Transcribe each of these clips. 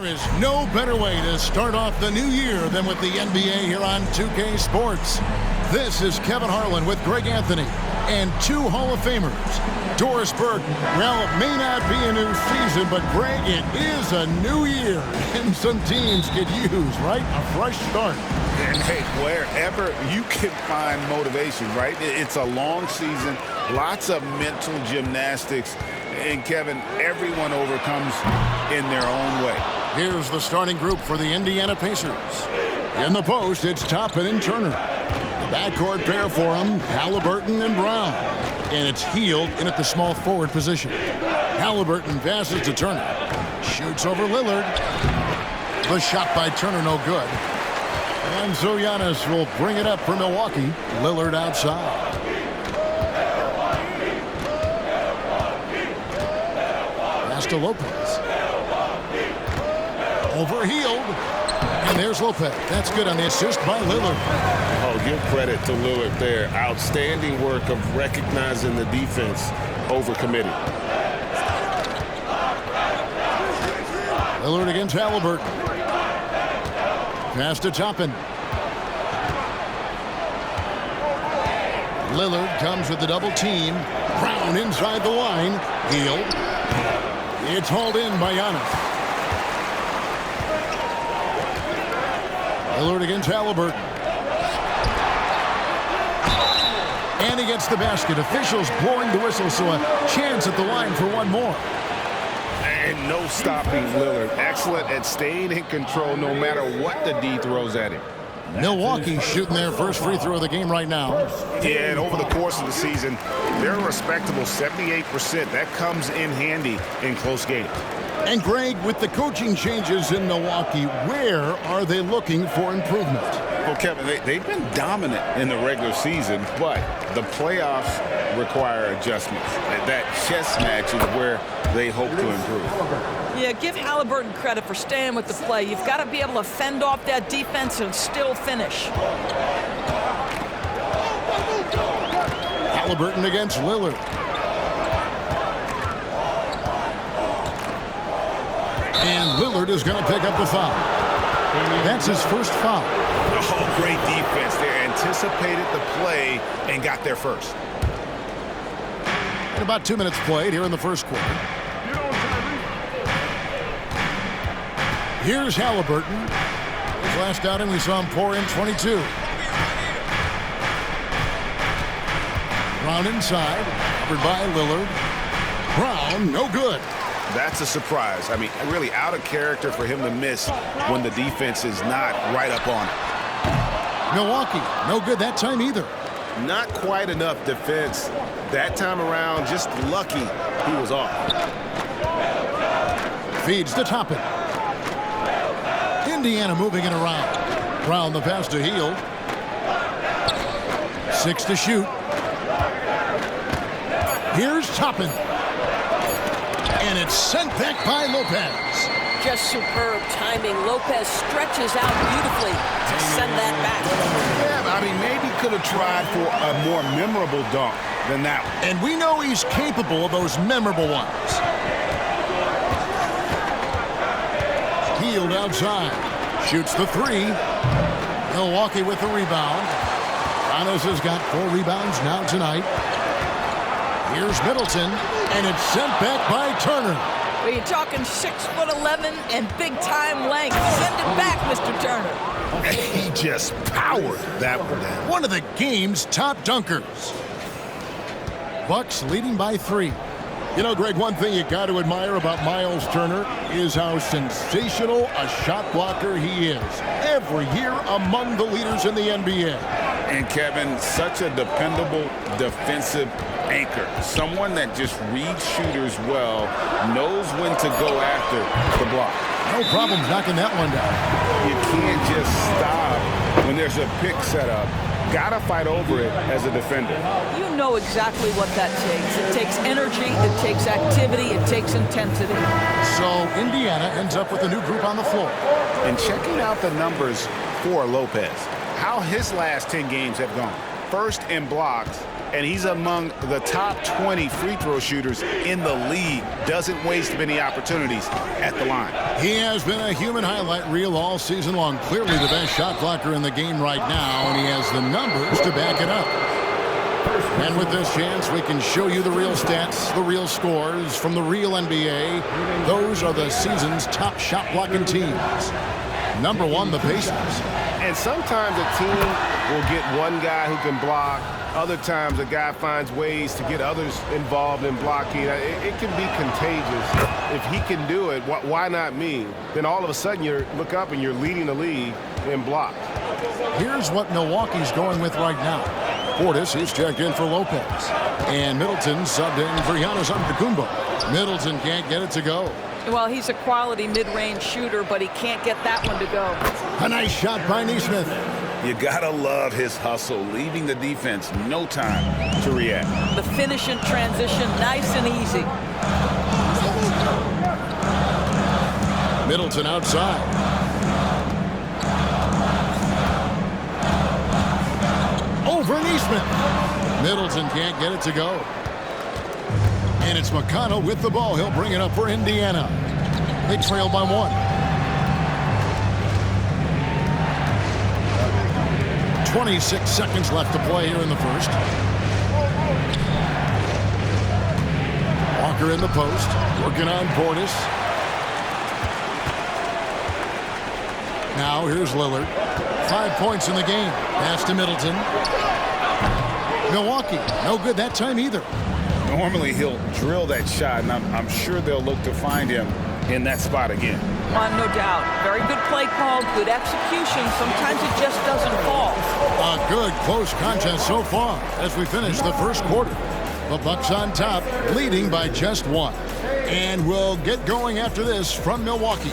is no better way to start off the new year than with the NBA here on 2K Sports. This is Kevin Harlan with Greg Anthony and two Hall of Famers. Doris Burke. Well, it may not be a new season, but Greg, it is a new year. And some teams could use, right, a fresh start. And hey, wherever you can find motivation, right? It's a long season, lots of mental gymnastics. And Kevin, everyone overcomes in their own way. Here's the starting group for the Indiana Pacers. In the post, it's Toppin and Turner. The backcourt pair for them, Halliburton and Brown. And it's Hield in at the small forward position. Halliburton passes to Turner. Shoots over Lillard. The shot by Turner no good. And so Giannis will bring it up for Milwaukee. Lillard outside. To Lopez. Over Hield. And there's Lopez. That's good on the assist by Lillard. Oh, give credit to Lillard there. Outstanding work of recognizing the defense overcommitted. Lillard against Halliburton. Pass to Toppin. Lillard comes with the double team. Brown inside the line. Hield. It's hauled in by Giannis. Lillard against Halliburton. And he gets the basket. Officials blowing the whistle, so a chance at the line for one more. And no stopping Lillard. Excellent at staying in control no matter what the D throws at him. Milwaukee shooting their first free throw of the game right now. Yeah, and over the course of the season, they're a respectable 78%. That comes in handy in close games. And Greg, with the coaching changes in Milwaukee, where are they looking for improvement? Well, Kevin, they've been dominant in the regular season, but the playoffs require adjustments. That chess match is where they hope to improve. Yeah, give Halliburton credit for staying with the play. You've got to be able to fend off that defense and still finish. Halliburton against Lillard. And Lillard is going to pick up the foul. That's his first foul. Oh, great defense there. Anticipated the play and got there first. And about 2 minutes played here in the first quarter. Here's Halliburton. His last outing, we saw him pour in 22. Brown inside, covered by Lillard. Brown, no good. That's a surprise. I mean, really out of character for him to miss when the defense is not right up on it. Milwaukee, no good that time either. Not quite enough defense that time around. Just lucky he was off. Feeds to Toppin. Indiana moving it around. Brown the pass to Hield. 6 to shoot. Here's Toppin. And it's sent back by Lopez. Just superb timing. Lopez stretches out beautifully to send that back. Yeah, I mean, maybe could have tried for a more memorable dunk than that one. And we know he's capable of those memorable ones. Hield outside. Shoots the three. Milwaukee with the rebound. Giannis has got 4 rebounds now tonight. Here's Middleton. And it's sent back by Turner. Well, you're talking 6'11" and big-time length. Send it back, Mr. Turner. He just powered that one down. One of the game's top dunkers. Bucks leading by 3. You know, Greg, one thing you got to admire about Miles Turner is how sensational a shot blocker he is. Every year among the leaders in the NBA. And Kevin, such a dependable defensive anchor. Someone that just reads shooters well, knows when to go after the block. No problem knocking that one down. You can't just stop when there's a pick set up. Gotta fight over it as a defender. You know exactly what that takes. It takes energy, it takes activity, it takes intensity. So Indiana ends up with a new group on the floor. And checking out the numbers for Lopez, how his last 10 games have gone. First in blocks and he's among the top 20 free throw shooters in the league. Doesn't waste many opportunities at the line. He has been a human highlight reel all season long. Clearly the best shot blocker in the game right now, and he has the numbers to back it up. And with this chance, we can show you the real stats, the real scores from the real NBA. Those are the season's top shot blocking teams. Number 1, the Pacers. And sometimes a team will get one guy who can block. Other times a guy finds ways to get others involved in blocking. It can be contagious. If he can do it, why not me? Then all of a sudden you look up and you're leading the league in blocks. Here's what Milwaukee's going with right now. Portis is checked in for Lopez. And Middleton subbed in for Giannis Antetokounmpo. Middleton can't get it to go. Well, he's a quality mid-range shooter, but he can't get that one to go. A nice shot by Nesmith. You gotta love his hustle, leaving the defense no time to react. The finish in transition, nice and easy. Middleton outside. Over Nesmith. Middleton can't get it to go. And it's McConnell with the ball. He'll bring it up for Indiana. They trail by 1. 26 seconds left to play here in the first. Walker in the post, working on Portis. Now here's Lillard. 5 points in the game. Pass to Middleton. Milwaukee, no good that time either. Normally he'll drill that shot, and I'm sure they'll look to find him in that spot again. No doubt. Very good play call, good execution. Sometimes it just doesn't fall. A good close contest so far as we finish the first quarter. The Bucks on top, leading by just 1. And we'll get going after this from Milwaukee.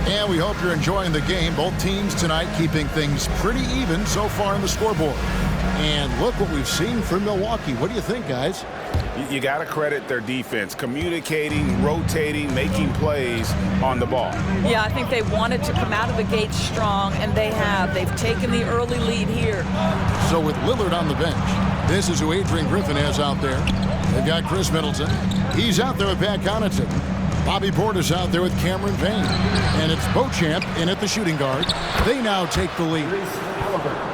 And we hope you're enjoying the game. Both teams tonight keeping things pretty even so far in the scoreboard. And look what we've seen from Milwaukee. What do you think, guys? You got to credit their defense, communicating, rotating, making plays on the ball. Yeah, I think they wanted to come out of the gate strong, and they have. They've taken the early lead here. So with Lillard on the bench, this is who Adrian Griffin has out there. They've got Chris Middleton. He's out there with Pat Connaughton. Bobby Portis out there with Cameron Payne. And it's Beauchamp in at the shooting guard. They now take the lead.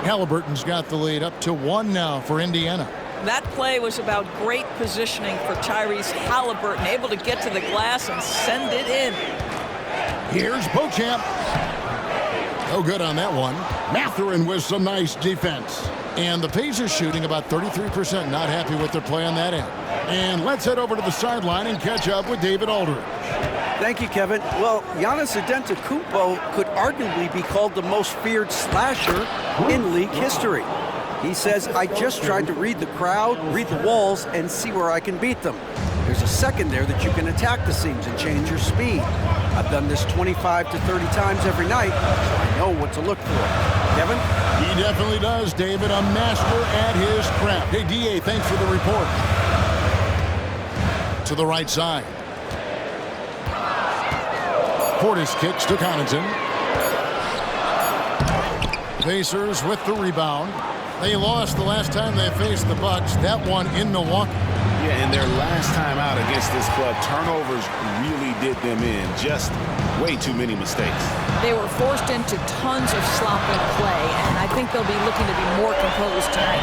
Halliburton's got the lead up to 1 now for Indiana. That play was about great positioning for Tyrese Halliburton, able to get to the glass and send it in. Here's Beauchamp. No good on that one. Mathurin with some nice defense. And the Pacers shooting about 33%. Not happy with their play on that end. And let's head over to the sideline and catch up with David Aldridge. Thank you, Kevin. Well, Giannis Antetokounmpo could arguably be called the most feared slasher in league history. He says, I just tried to read the crowd, read the walls, and see where I can beat them. There's a second there that you can attack the seams and change your speed. I've done this 25 to 30 times every night, so I know what to look for. Kevin? He definitely does, David. A master at his craft. Hey, D.A., thanks for the report. To the right side. Portis kicks to Connaughton. Pacers with the rebound. They lost the last time they faced the Bucks. That one in Milwaukee. Yeah, and their last time out against this club, turnovers really did them in. Just way too many mistakes. They were forced into tons of sloppy play, and I think they'll be looking to be more composed tonight.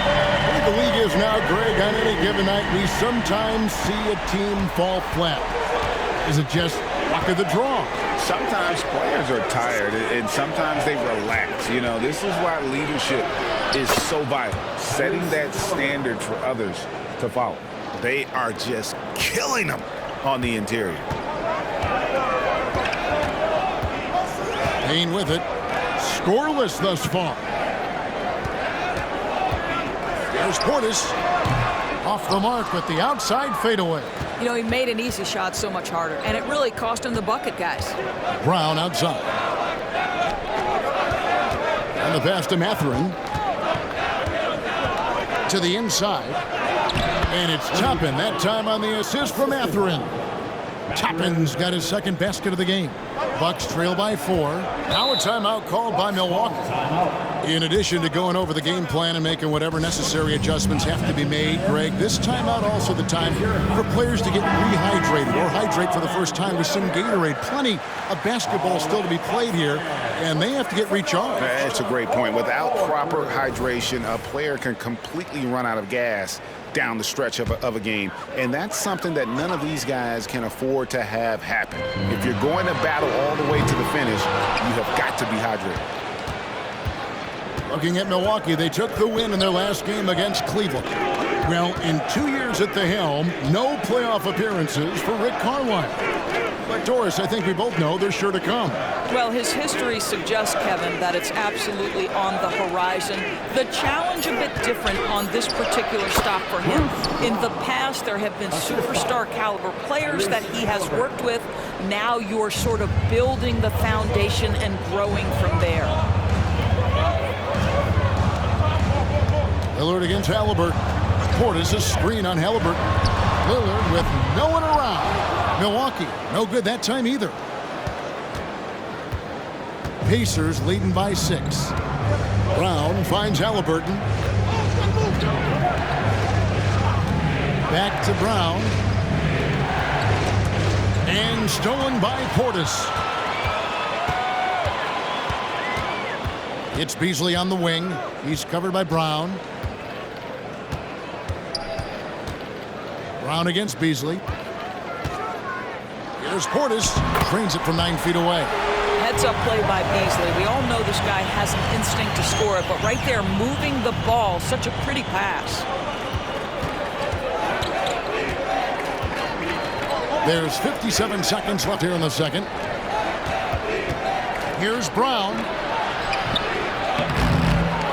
The league is now, Greg, on any given night, we sometimes see a team fall flat. Is it just luck of the draw? Sometimes players are tired, and sometimes they relax. You know, this is why leadership is so vital, setting that standard for others to follow. They are just killing them on the interior. Payne with it. Scoreless thus far. There's Portis. Off the mark with the outside fadeaway. You know, he made an easy shot so much harder, and it really cost him the bucket, guys. Brown outside. And the pass to Mathurin. To the inside. And it's Toppin, that time on the assist from Matherin. Toppin's got his second basket of the game. Bucks trail by 4. Now a timeout called by Milwaukee. In addition to going over the game plan and making whatever necessary adjustments have to be made, Greg, this timeout also the time for players to get rehydrated or hydrate for the first time with some Gatorade. Plenty of basketball still to be played here, and they have to get recharged. That's a great point. Without proper hydration, a player can completely run out of gas down the stretch of a game, and that's something that none of these guys can afford to have happen. If you're going to battle all the way to the finish, you have got to be hydrated. Looking at Milwaukee, they took the win in their last game against Cleveland. Well, in 2 years at the helm, no playoff appearances for Rick Carlisle. But Doris, I think we both know they're sure to come. Well, his history suggests, Kevin, that it's absolutely on the horizon. The challenge a bit different on this particular stop for him. In the past, there have been superstar caliber players that he has worked with. Now you're sort of building the foundation and growing from there. Lillard against Halliburton. Portis a screen on Halliburton. Lillard with no one around. Milwaukee, no good that time either. Pacers leading by 6. Brown finds Halliburton. Back to Brown. And stolen by Portis. It's Beasley on the wing. He's covered by Brown. Brown against Beasley. Here's Portis. Drains it from 9 feet away. Heads-up play by Beasley. We all know this guy has an instinct to score it, but right there, moving the ball, such a pretty pass. There's 57 seconds left here in the second. Here's Brown.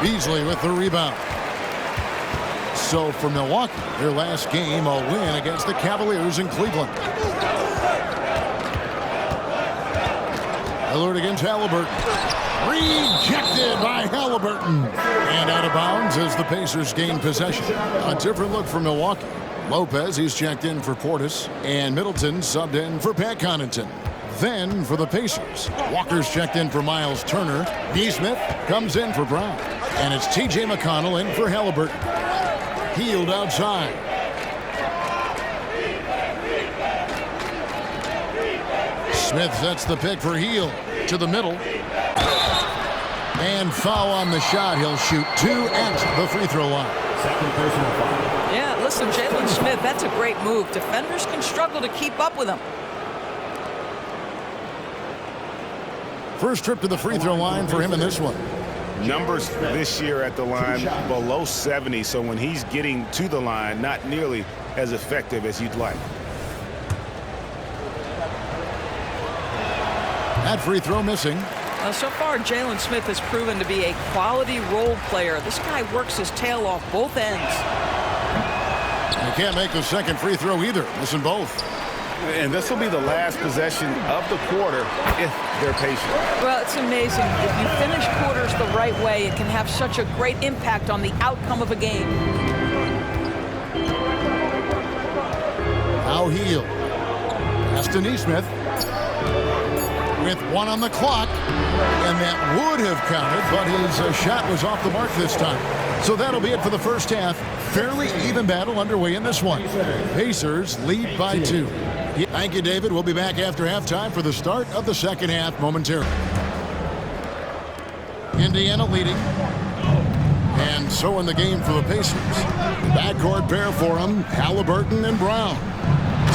Beasley with the rebound. So for Milwaukee, their last game, a win against the Cavaliers in Cleveland. Lillard against Halliburton. Rejected by Halliburton. And out of bounds as the Pacers gain possession. A different look for Milwaukee. Lopez, he's checked in for Portis. And Middleton subbed in for Pat Connaughton. Then for the Pacers, Walker's checked in for Miles Turner. Nesmith comes in for Brown. And it's T.J. McConnell in for Halliburton. Healed outside. Smith sets the pick for Heel to the middle. And foul on the shot. He'll shoot 2 at the free throw line. Second personal foul. Yeah, listen, Jalen Smith, that's a great move. Defenders can struggle to keep up with him. First trip to the free throw line for him in this one. Numbers this year at the line below 70, so when he's getting to the line, not nearly as effective as you'd like. That free throw missing. So far, Jalen Smith has proven to be a quality role player. This guy works his tail off both ends. You can't make the second free throw either. Listen both. And this will be the last possession of the quarter if they're patient. Well, it's amazing. If you finish quarters the right way, it can have such a great impact on the outcome of a game. Now Heel. Pass to Nesmith. With 1 on the clock. And that would have counted, but his shot was off the mark this time. So that'll be it for the first half. Fairly even battle underway in this one. Pacers lead by 2. Thank you, David. We'll be back after halftime for the start of the second half momentarily. Indiana leading. And so in the game for the Pacers. Backcourt pair for them, Halliburton and Brown.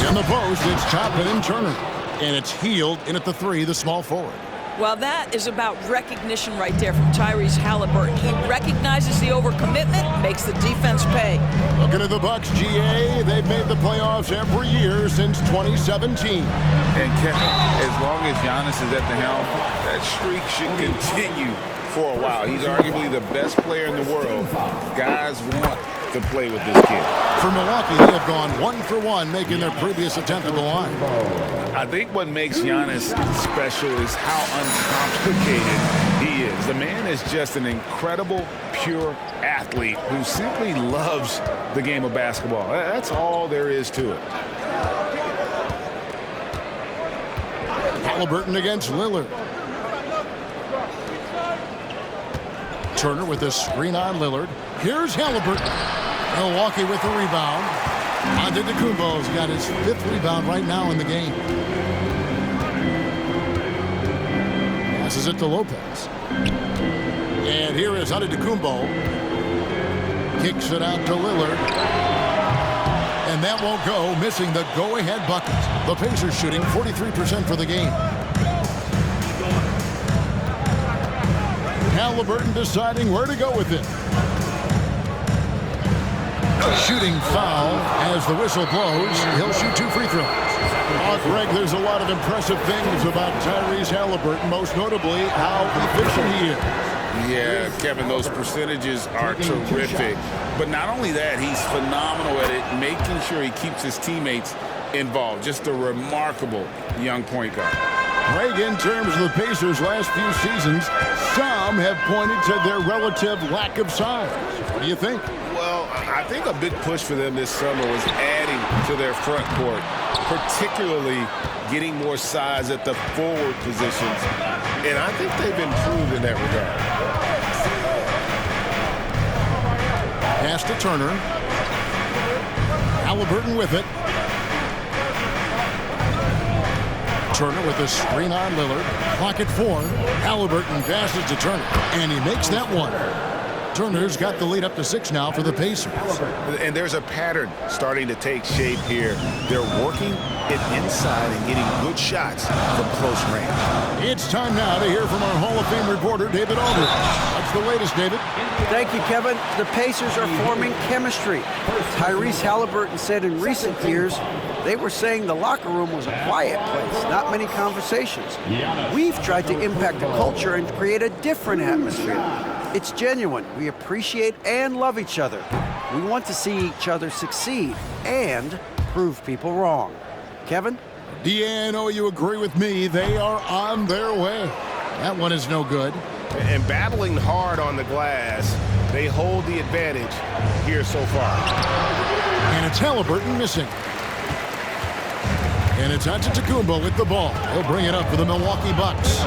In the post, it's Toppin and Turner. And it's Healed in at the 3, the small forward. Well, that is about recognition right there from Tyrese Halliburton. He recognizes the overcommitment, makes the defense pay. Looking at the Bucks, GA, they've made the playoffs every year since 2017. And Kevin, as long as Giannis is at the helm, that streak should continue for a while. He's arguably the best player in the world. Guys want to play with this kid. For Milwaukee, they have gone 1 for 1, making their previous attempt at the line. I think what makes Giannis special is how uncomplicated he is. The man is just an incredible, pure athlete who simply loves the game of basketball. That's all there is to it. Halliburton against Lillard. Turner with a screen on Lillard. Here's Halliburton. Milwaukee with the rebound. Antetokounmpo's got his 5th rebound right now in the game. Passes it to Lopez. And here is Antetokounmpo. Kicks it out to Lillard. And that won't go, missing the go-ahead bucket. The Pacers shooting 43% for the game. Halliburton deciding where to go with it. Shooting foul as the whistle blows. He'll shoot 2 free throws. Oh, Greg, there's a lot of impressive things about Tyrese Halliburton, most notably how efficient he is. Yeah, Kevin, those percentages are terrific. But not only that, he's phenomenal at it, making sure he keeps his teammates involved. Just a remarkable young point guard. Greg, in terms of the Pacers' last few seasons, some have pointed to their relative lack of size. What do you think? Well, I think a big push for them this summer was adding to their front court, particularly getting more size at the forward positions. And I think they've improved in that regard. Pass to Turner. Halliburton with it. Turner with a screen on Lillard. Clock at 4. Halliburton passes to Turner, and he makes that one. Turner's got the lead up to 6 now for the Pacers. And there's a pattern starting to take shape here. They're working it inside and getting good shots from close range. It's time now to hear from our Hall of Fame reporter, David Aldridge. What's the latest, David? Thank you, Kevin. The Pacers are forming chemistry. Tyrese Halliburton said in recent years they were saying the locker room was a quiet place, not many conversations. We've tried to impact the culture and create a different atmosphere. It's genuine. We appreciate and love each other. We want to see each other succeed and prove people wrong. Kevin? Deanno, you agree with me. They are on their way. That one is no good. And battling hard on the glass, they hold the advantage here so far. And it's Halliburton missing. And it's Antetokounmpo with the ball. He'll bring it up for the Milwaukee Bucks.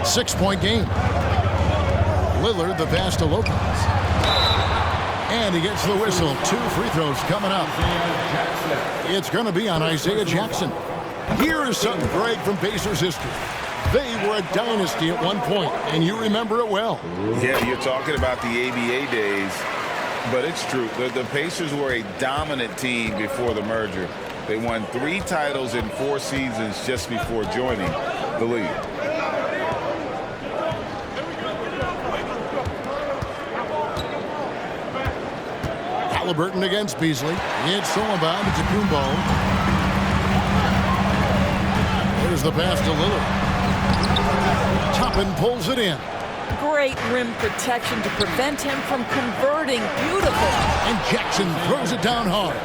6-point game. Lillard, the pass to Lopez. And he gets the whistle. 2 free throws coming up. It's going to be on Isaiah Jackson. Here is something, Greg, from Pacers history. They were a dynasty at one point, and you remember it well. Yeah, you're talking about the ABA days, but it's true. The Pacers were a dominant team before the merger. They won 3 titles in 4 seasons just before joining the league. Halliburton against Beasley. It's Solomon to Kumbo. There's the pass to Lillard. Toppin pulls it in. Great rim protection to prevent him from converting. Beautiful. And Jackson throws it down hard.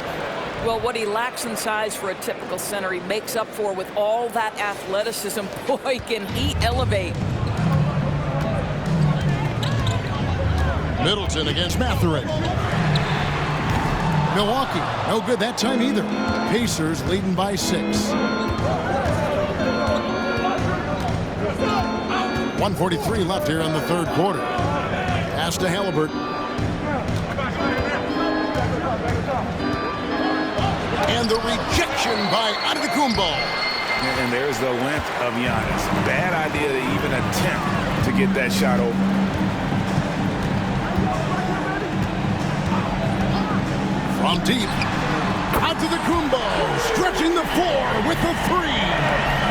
Well, what he lacks in size for a typical center, he makes up for with all that athleticism. Boy, can he elevate. Middleton against Mathurin. Milwaukee, no good that time either. Pacers leading by 6. 1:43 left here in the third quarter. Pass to Halliburton. And the rejection by Antetokounmpo. And there's the length of Giannis. Bad idea to even attempt to get that shot over. From deep. Antetokounmpo stretching the floor with the 3.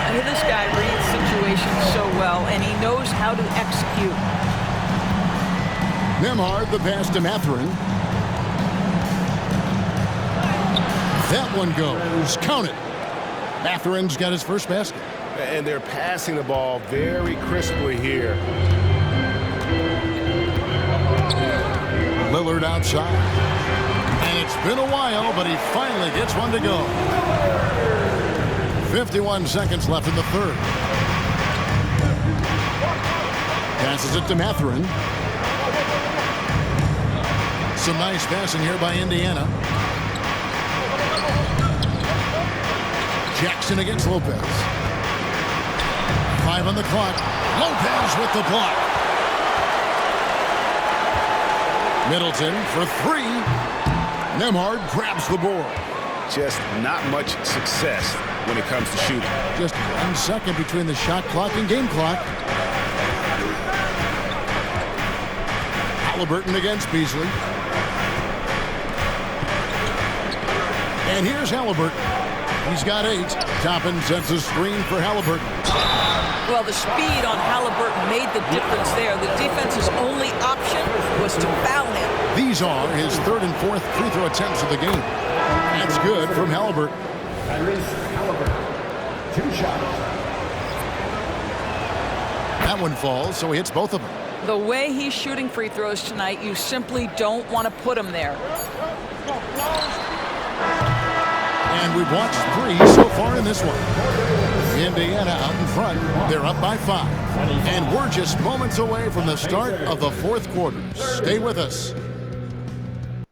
I mean, this guy reads situations so well, and he knows how to execute. Nembhard, the pass to Mathurin. That one goes. Count it. Mathurin's got his first basket. And they're passing the ball very crisply here. Lillard outside. And it's been a while, but he finally gets one to go. 51 seconds left in the third. Passes it to Mathurin. Some nice passing here by Indiana. Jackson against Lopez. 5 on the clock. Lopez with the block. Middleton for 3. Nembhard grabs the board. Just not much success when it comes to shooting. Just 1 second between the shot clock and game clock. Halliburton against Beasley. And here's Halliburton. He's got 8. Toppin sets a screen for Halliburton. Well, the speed on Halliburton made the difference there. The defense's only option was to foul him. These are his 3rd and 4th free throw attempts of the game. That's good from Halliburton. Halliburton, 2 shots. That one falls, so he hits both of them. The way he's shooting free throws tonight, you simply don't want to put him there. And we've watched 3 so far in this one. Indiana out in front. They're up by 5. And we're just moments away from the start of the 4th quarter. Stay with us.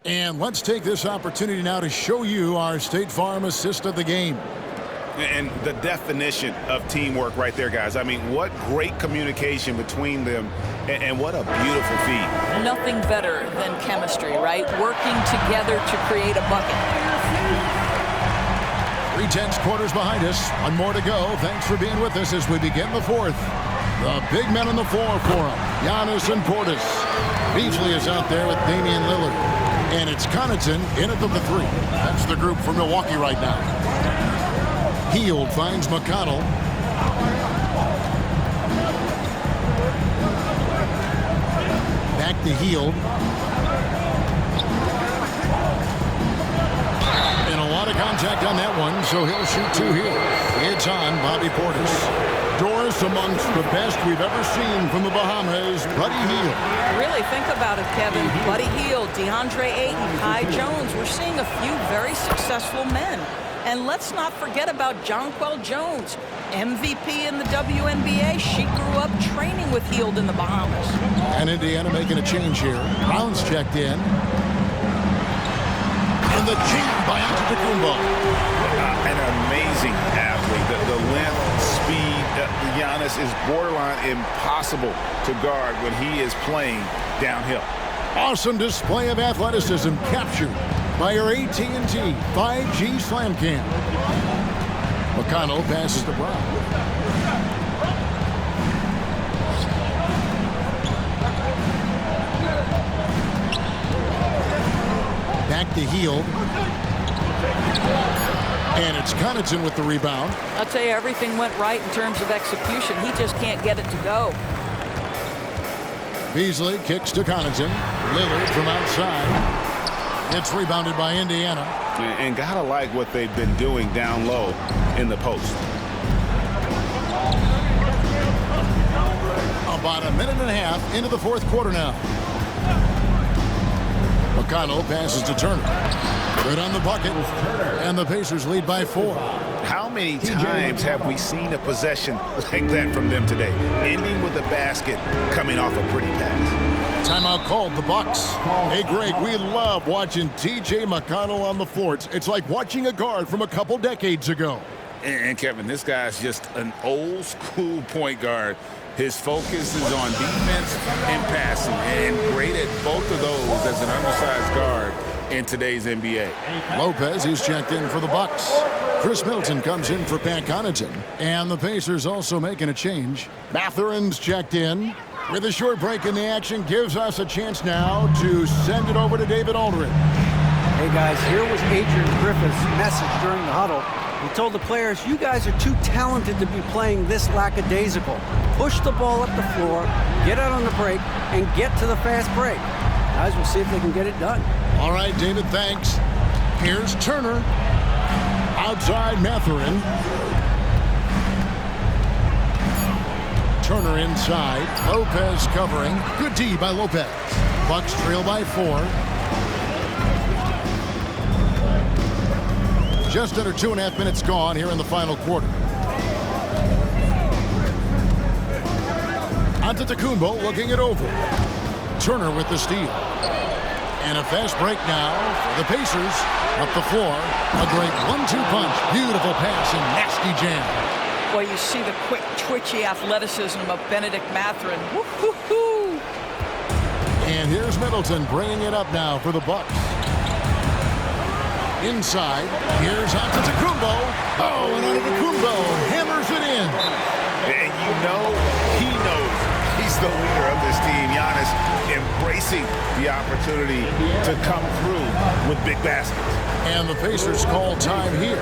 And let's take this opportunity now to show you our State Farm assist of the game. And the definition of teamwork right there, guys. I mean, what great communication between them, and what a beautiful feed. Nothing better than chemistry, right? Working together to create a bucket. 3/10 quarters behind us. 1 more to go. Thanks for being with us as we begin the 4th. The big men on the floor for him. Giannis and Portis. Beasley is out there with Damian Lillard. And it's Connaughton in at the 3. That's the group for Milwaukee right now. Hield finds McConnell. Back to Hield. And a lot of contact on that one, so he'll shoot 2 here. It's on Bobby Portis. Doris amongst the best we've ever seen from the Bahamas, Buddy Hield. Really think about it, Kevin. Buddy Hield, DeAndre Ayton, Kai Jones. We're seeing a few very successful men. And let's not forget about Jonquel Jones, MVP in the WNBA. She grew up training with Hield in the Bahamas. And Indiana making a change here. Brown's checked in. And the jam by Antetokounmpo. An amazing athlete. The length, speed. Giannis is borderline impossible to guard when he is playing downhill. Awesome display of athleticism captured by your AT&T 5G Slam Cam. McConnell passes to Brown. Back to Hield. And it's Connaughton with the rebound. I'll tell you, everything went right in terms of execution. He just can't get it to go. Beasley kicks to Connaughton. Lillard from outside. It's rebounded by Indiana. And gotta like what they've been doing down low in the post. About a minute and a half into the 4th quarter now. McConnell passes to Turner. Good on the bucket. And the Pacers lead by 4. How many times have we seen a possession like that from them today? Ending with a basket coming off a pretty pass. Timeout called, the Bucks. Hey, Greg, we love watching T.J. McConnell on the floor. It's like watching a guard from a couple decades ago. And Kevin, this guy's just an old school point guard. His focus is on defense and passing, and great at both of those as an undersized guard in today's NBA. Lopez, he's checked in for the Bucks. Chris Middleton comes in for Pat Connaughton. And the Pacers also making a change. Mathurin's checked in. With a short break in the action, gives us a chance now to send it over to David Aldridge. Hey guys, here was Adrian Griffith's message during the huddle. He told the players, you guys are too talented to be playing this lackadaisical. Push the ball up the floor, get out on the break, and get to the fast break. Guys, we'll see if they can get it done. All right, David, thanks. Here's Turner. Outside Mathurin. Turner inside. Lopez covering. Good D by Lopez. Bucks trail by 4. Just under 2.5 minutes gone here in the final quarter. Antetokounmpo looking it over. Turner with the steal. And a fast break now for the Pacers. Up the floor. A great 1-2 punch. Beautiful pass and nasty jam. Well, you see the quick, twitchy athleticism of Benedict Mathurin. Woo-hoo-hoo. And here's Middleton bringing it up now for the Bucks. Inside, here's Antetokounmpo. Oh, and Antetokounmpo hammers it in. And you know, he knows he's the leader of this team. Giannis embracing the opportunity to come through with big baskets. And the Pacers call time here.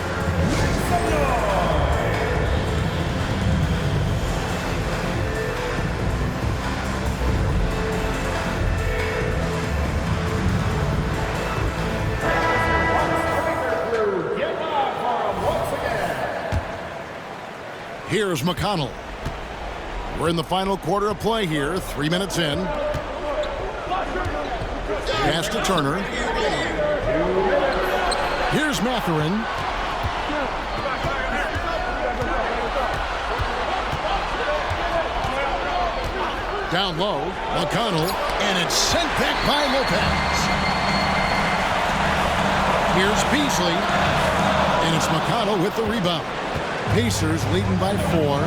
Here's McConnell. We're in the final quarter of play here, 3 minutes in. Pass to Turner. Here's Mathurin. Down low, McConnell, and it's sent back by Lopez. Here's Beasley, and it's McConnell with the rebound. Pacers leading by 4.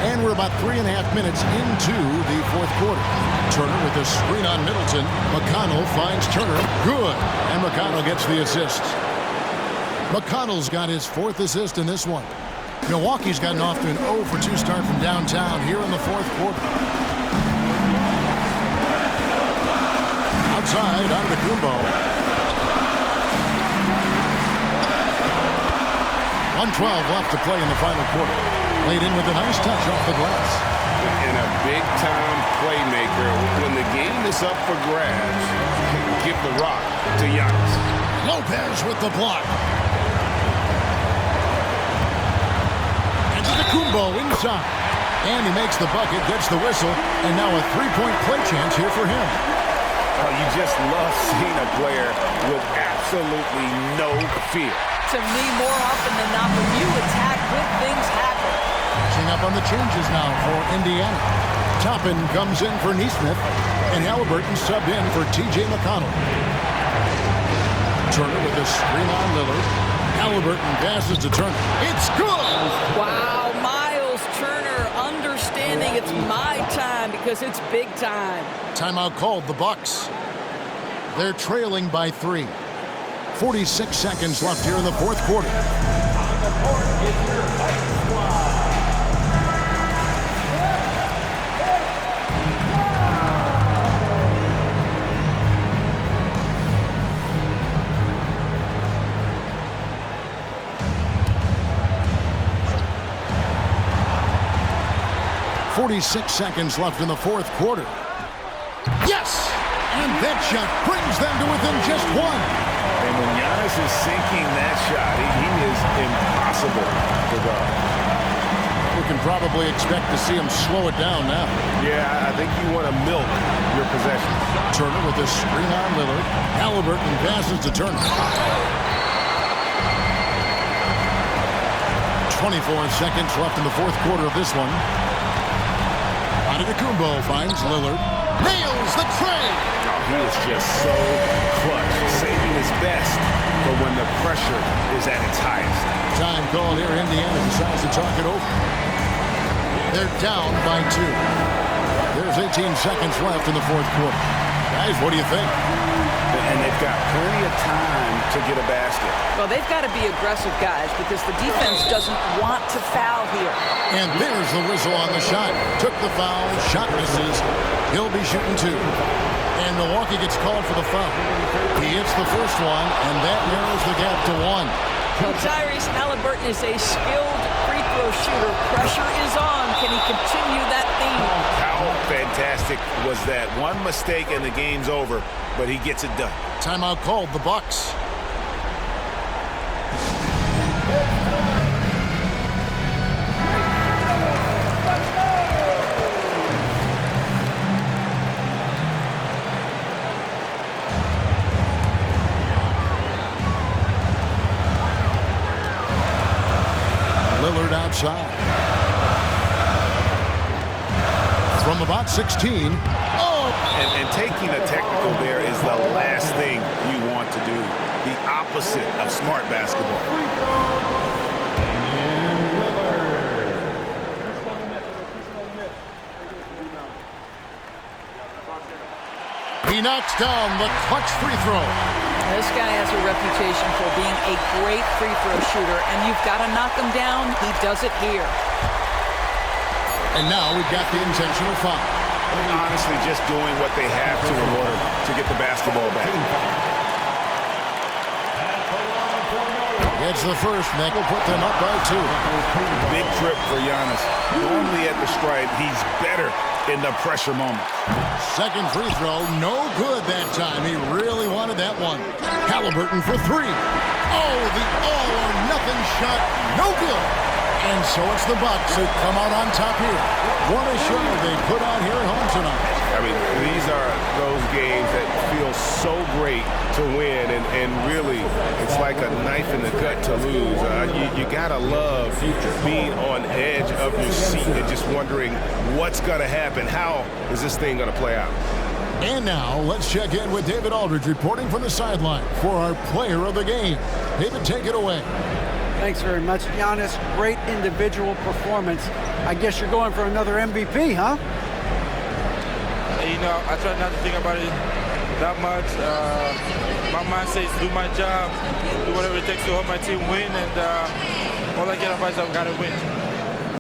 And we're about 3.5 minutes into the fourth quarter. Turner with a screen on Middleton. McConnell finds Turner. Good. And McConnell gets the assist. McConnell's got his 4th assist in this one. Milwaukee's gotten off to an 0-for-2 start from downtown here in the fourth quarter. Outside, Antetokounmpo. 1:12 left to play in the final quarter. Laid in with a nice touch off the glass. And a big-time playmaker. When the game is up for grabs, give the rock to Giannis. Lopez with the block. Antetokounmpo inside. And he makes the bucket, gets the whistle, and now a 3-point play chance here for him. Oh, you just love seeing a player with absolutely no fear. To me, more often than not, when you attack, good things happen. Catching up on the changes now for Indiana. Toppin comes in for Neesmith, and Halliburton subbed in for T.J. McConnell. Turner with a screen on Lillard. Halliburton passes to Turner. It's good! Wow, Miles Turner understanding it's my time because it's big time. Timeout called the Bucks. They're trailing by 3. 46 seconds left here in the fourth quarter. On the court is your fighting squad. 46 seconds left in the fourth quarter. Yes! And that shot brings them to within just 1. And when Giannis is sinking that shot, he is impossible to guard. We can probably expect to see him slow it down now. Yeah, I think you want to milk your possession. Turner with a screen on Lillard. Halliburton passes to Turner. 24 seconds left in the fourth quarter of this one. Antetokounmpo finds Lillard. Nails the tray! He is just so clutch, saving his best for when the pressure is at its highest. Time called here. Indiana decides to talk it over. They're down by 2. There's 18 seconds left in the fourth quarter. Guys, what do you think? And they've got plenty of time to get a basket. Well, they've got to be aggressive, guys, because the defense doesn't want to foul here. And there's the whistle on the shot. Took the foul. Shot misses. He'll be shooting 2. And Milwaukee gets called for the foul. He hits the first one, and that narrows the gap to 1. Well, Tyrese Halliburton is a skilled free throw shooter. Pressure is on. Can he continue that theme? How fantastic was that? One mistake and the game's over, but he gets it done. Timeout called the Bucks. side. From about 16. Oh! And taking a technical there is the last thing you want to do. The opposite of smart basketball. He knocks down the clutch free throw. This guy has a reputation for being a great free throw shooter, and you've got to knock him down. He does it here. And now we've got the intentional foul. Honestly, just doing what they have to in order to get the basketball back. It's the first, and that will put them up by 2. Big trip for Giannis. Normally at the stripe, he's better in the pressure moment. Second free throw, no good that time. He really wanted that one. Halliburton for 3. Oh, the all-or-nothing shot, no good. And so it's the Bucks who come out on top here. What a show they put on here at home tonight. I mean, these are those games that feel so great to win, and really, it's like a knife in the gut to lose. You gotta love being on edge of your seat and just wondering what's gonna happen. How is this thing gonna play out? And now, let's check in with David Aldridge reporting from the sideline for our player of the game. David, take it away. Thanks very much, Giannis. Great individual performance. I guess you're going for another MVP, huh? You know, I try not to think about it that much. My mind says do my job, do whatever it takes to help my team win, and all I get advice, I've got to win.